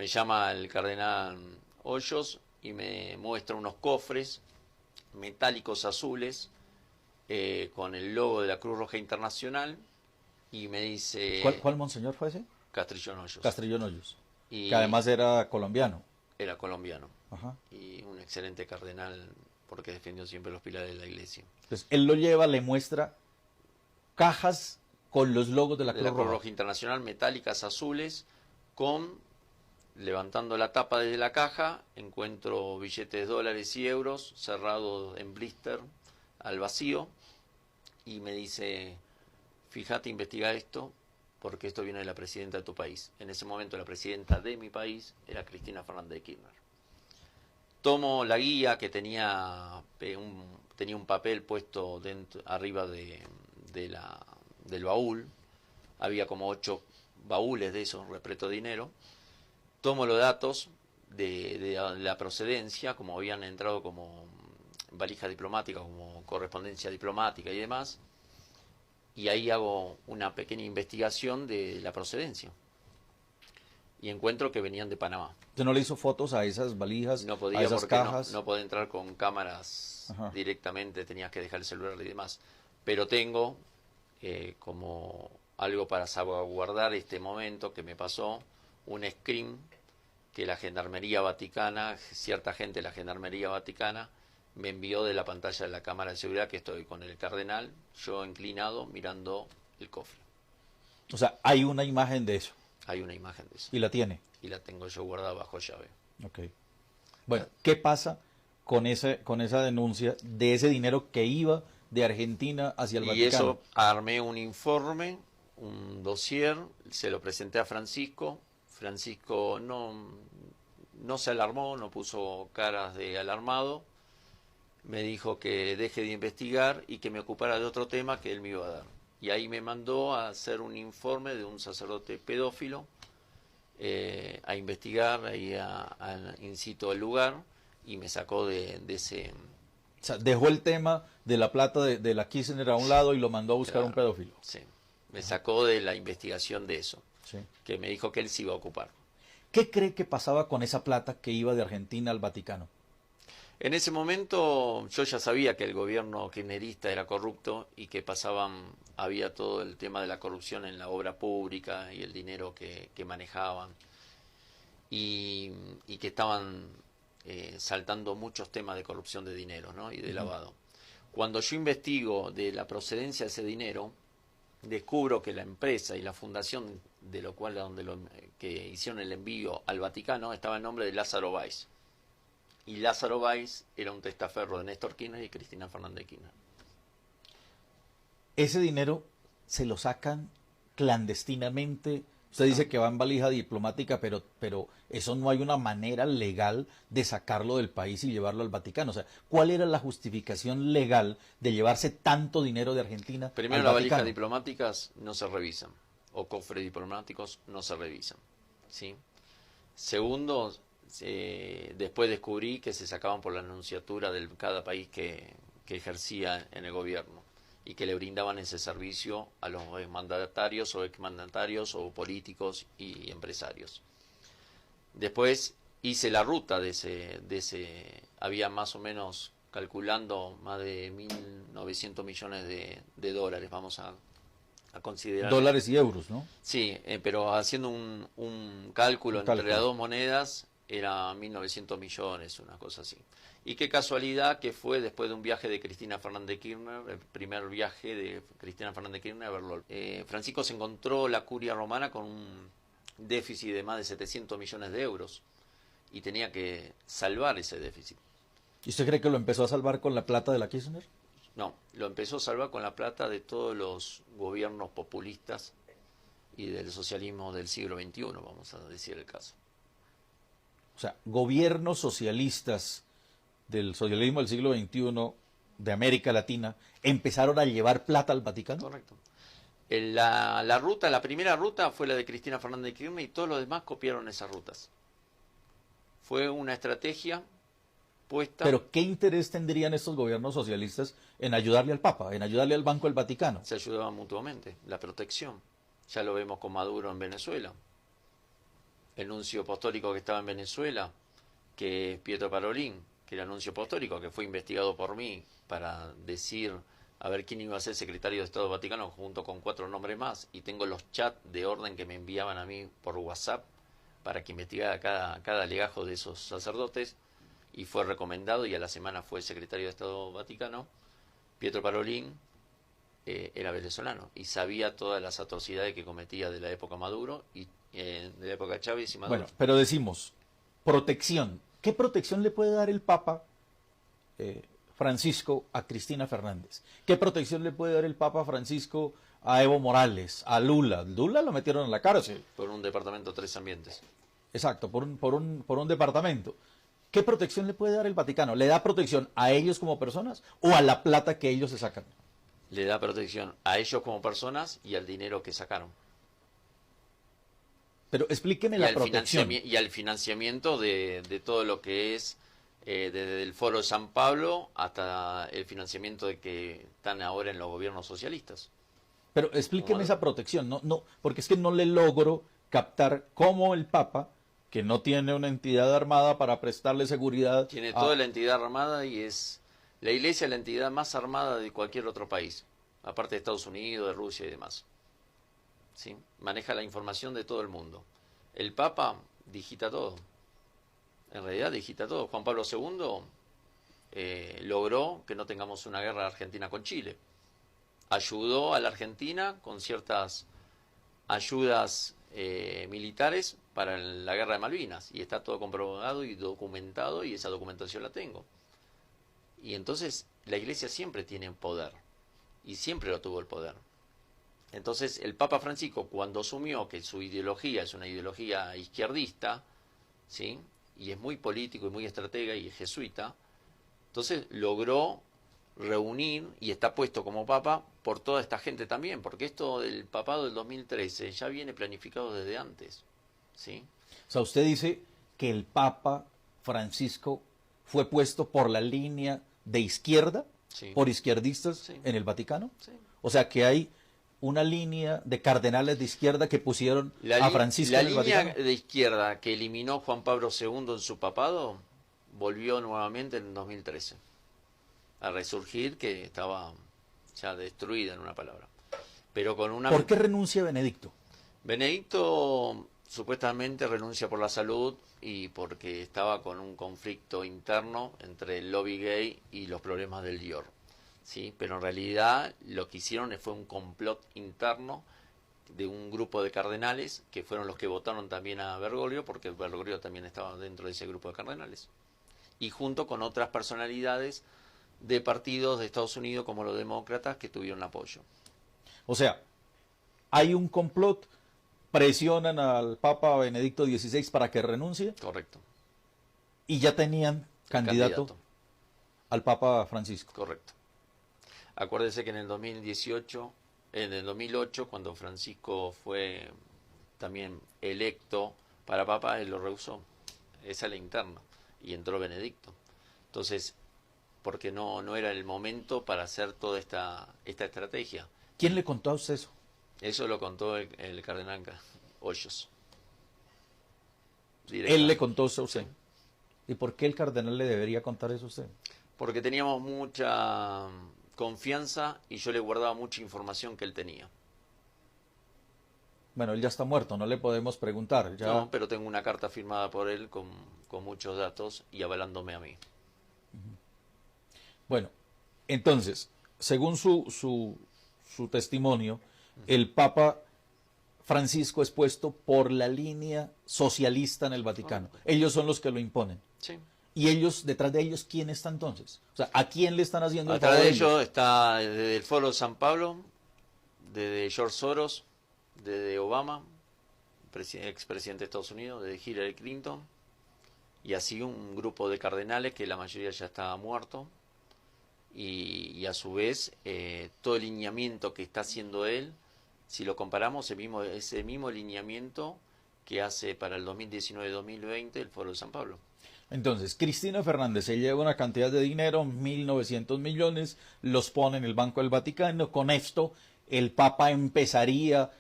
Me llama el cardenal Hoyos y me muestra unos cofres metálicos azules con el logo de la Cruz Roja Internacional y me dice... ¿Cuál monseñor fue ese? Castrillón Hoyos. Castrillón Hoyos, Y que además era colombiano. era colombiano. Ajá. Y un excelente cardenal porque defendió siempre los pilares de la iglesia. Entonces, él lo lleva, le muestra cajas con los logos de la De Cruz la Cruz Roja. Roja Internacional, metálicas azules, levantando la tapa de la caja, encuentro billetes de dólares y euros cerrados en blister al vacío y me dice, fíjate, investiga esto porque esto viene de la presidenta de tu país. En ese momento la presidenta de mi país era Cristina Fernández de Kirchner. Tomo la guía que tenía un papel puesto arriba del baúl. Había como 8 baúles de esos repleto de dinero. Tomo los datos de la procedencia, como habían entrado como valija diplomática, como correspondencia diplomática y demás. Y ahí hago una pequeña investigación de la procedencia. Y encuentro que venían de Panamá. ¿Usted no le hizo fotos a esas valijas, No a podía esas porque cajas? no podía entrar con cámaras Ajá. directamente, tenías que dejar el celular y demás. Pero tengo como algo para salvaguardar este momento que me pasó, un screen que la Gendarmería Vaticana, cierta gente de la Gendarmería Vaticana, me envió de la pantalla de la cámara de seguridad que estoy con el cardenal, yo inclinado mirando el cofre. O sea, hay una imagen de eso. Hay una imagen de eso. Y la tiene. Y la tengo yo guardada bajo llave. Ok. Bueno, ¿qué pasa con esa denuncia de ese dinero que iba de Argentina hacia el Y Vaticano? eso armé un informe, un dossier, se lo presenté a Francisco. Francisco no se alarmó, no puso caras de alarmado. Me dijo que deje de investigar y que me ocupara de otro tema que él me iba a dar. Y ahí me mandó a hacer un informe de un sacerdote pedófilo, a investigar, ahí in situ el lugar, y me sacó de ese... O sea, dejó el tema de la plata de la Kirchner a un lado y lo mandó a buscar Claro, un pedófilo. Sí, me sacó de la investigación de eso, Sí. que me dijo que él se iba a ocupar. ¿Qué cree que pasaba con esa plata que iba de Argentina al Vaticano? En ese momento yo ya sabía que el gobierno kirchnerista era corrupto y que había todo el tema de la corrupción en la obra pública y el dinero que manejaban y que estaban saltando muchos temas de corrupción de dinero, ¿no? Y de lavado. Cuando yo investigo de la procedencia de ese dinero, descubro que la empresa y la fundación de lo cual que hicieron el envío al Vaticano estaba en nombre de Lázaro Báez. Y Lázaro Báez era un testaferro de Néstor Kirchner y Cristina Fernández de Kirchner. Ese dinero se lo sacan clandestinamente. Usted dice que va en valija diplomática, pero eso no hay una manera legal de sacarlo del país y llevarlo al Vaticano. O sea, ¿cuál era la justificación legal de llevarse tanto dinero de Argentina Primero, al las Vaticano? valijas diplomáticas no se revisan, o cofres diplomáticos no se revisan, ¿sí? Segundo, después descubrí que se sacaban por la nunciatura de cada país que ejercía en el gobierno y que le brindaban ese servicio a los mandatarios o exmandatarios o políticos y empresarios. Después hice la ruta de ese había más o menos, calculando, más de 1.900 millones de dólares, vamos a considerar. Dólares y euros, ¿no? Sí, pero haciendo un cálculo entre las dos monedas, era 1.900 millones, una cosa así. Y qué casualidad que fue después de un viaje de Cristina Fernández de Kirchner, el primer viaje de Cristina Fernández de Kirchner a Berlín. Francisco se encontró la curia romana con un déficit de más de 700 millones de euros y tenía que salvar ese déficit. ¿Y usted cree que lo empezó a salvar con la plata de la Kirchner? No, lo empezó a salvar con la plata de todos los gobiernos populistas y del socialismo del siglo XXI, vamos a decir el caso. O sea, gobiernos socialistas del socialismo del siglo XXI de América Latina empezaron a llevar plata al Vaticano. Correcto. La primera ruta fue la de Cristina Fernández de Kirchner y todos los demás copiaron esas rutas. Fue una estrategia puesta. Pero ¿qué interés tendrían estos gobiernos socialistas en ayudarle al Papa, en ayudarle al Banco del Vaticano? Se ayudaban mutuamente, la protección. Ya lo vemos con Maduro en Venezuela. el nuncio apostólico que estaba en Venezuela, que es Pietro Parolin, que era nuncio apostólico, que fue investigado por mí para decir a ver quién iba a ser secretario de Estado Vaticano junto con 4 nombres más, y tengo los chats de orden que me enviaban a mí por WhatsApp para que investigara cada legajo de esos sacerdotes, y fue recomendado y a la semana fue secretario de Estado Vaticano. Pietro Parolin era venezolano y sabía todas las atrocidades que cometía de la época Maduro y de la época Chávez y Maduro. Bueno, pero decimos, protección. ¿Qué protección le puede dar el Papa Francisco a Cristina Fernández? ¿Qué protección le puede dar el Papa Francisco a Evo Morales, a Lula? Lula lo metieron en la cárcel. Por un departamento 3 ambientes. Exacto, por un departamento. ¿Qué protección le puede dar el Vaticano? ¿Le da protección a ellos como personas o a la plata que ellos se sacan? Le da protección a ellos como personas y al dinero que sacaron. Pero explíqueme la protección. Y al financiamiento de todo lo que es, desde el Foro de San Pablo hasta el financiamiento de que están ahora en los gobiernos socialistas. Pero explíqueme esa protección, no, porque es que no le logro captar cómo el Papa, que no tiene una entidad armada para prestarle seguridad... Tiene toda la entidad armada y es... La Iglesia es la entidad más armada de cualquier otro país, aparte de Estados Unidos, de Rusia y demás. ¿Sí? Maneja la información de todo el mundo. El Papa digita todo. En realidad digita todo. Juan Pablo II logró que no tengamos una guerra argentina con Chile. Ayudó a la Argentina con ciertas ayudas militares para la guerra de Malvinas. Y está todo comprobado y documentado y esa documentación la tengo. Y entonces la Iglesia siempre tiene poder. Y siempre lo tuvo el poder. Entonces el Papa Francisco, cuando asumió que su ideología es una ideología izquierdista, ¿sí?, y es muy político y muy estratega y es jesuita, entonces logró reunir y está puesto como Papa por toda esta gente también, porque esto del papado del 2013 ya viene planificado desde antes, ¿sí? O sea, usted dice que el Papa Francisco fue puesto por la línea de izquierda, Sí. por izquierdistas Sí. en el Vaticano. Sí. O sea, que hay una línea de cardenales de izquierda que pusieron a Francisco en el La línea Vaticano. de izquierda que eliminó Juan Pablo II en su papado volvió nuevamente en 2013 a resurgir, que estaba ya destruida en una palabra. Pero con una... ¿Por qué renuncia Benedicto? Benedicto supuestamente renuncia por la salud y porque estaba con un conflicto interno entre el lobby gay y los problemas del Dior. ¿Sí? Pero en realidad lo que hicieron fue un complot interno de un grupo de cardenales que fueron los que votaron también a Bergoglio, porque Bergoglio también estaba dentro de ese grupo de cardenales. Y junto con otras personalidades de partidos de Estados Unidos como los demócratas que tuvieron apoyo. O sea, hay un complot, presionan al Papa Benedicto XVI para que renuncie Correcto. y ya tenían candidato al Papa Francisco. Correcto. Acuérdese que en el 2018, en el 2008, cuando Francisco fue también electo para Papa, él lo rehusó. Esa es la interna. Y entró Benedicto. Entonces, porque no era el momento para hacer toda esta estrategia. ¿Quién le contó a usted eso? Eso lo contó el cardenal Hoyos. Él le contó eso a usted. ¿Y por qué el cardenal le debería contar eso a usted? Porque teníamos mucha confianza y yo le guardaba mucha información que él tenía. Bueno, él ya está muerto, no le podemos preguntar. Ya... No, pero tengo una carta firmada por él con muchos datos y avalándome a mí. Bueno, entonces, según su testimonio, el Papa Francisco es puesto por la línea socialista en el Vaticano. Ellos son los que lo imponen. Sí. ¿Y ellos, detrás de ellos, quién está entonces? O sea, ¿a quién le están haciendo el favor? favor? Detrás de ellos está desde el Foro de San Pablo, desde George Soros, desde Obama, expresidente de Estados Unidos, desde Hillary Clinton, y así un grupo de cardenales que la mayoría ya estaba muerto, y a su vez todo el lineamiento que está haciendo él, si lo comparamos, ese mismo lineamiento que hace para el 2019-2020 el Foro de San Pablo. Entonces, Cristina Fernández se lleva una cantidad de dinero, 1.900 millones, los pone en el Banco del Vaticano. Con esto, el Papa empezaría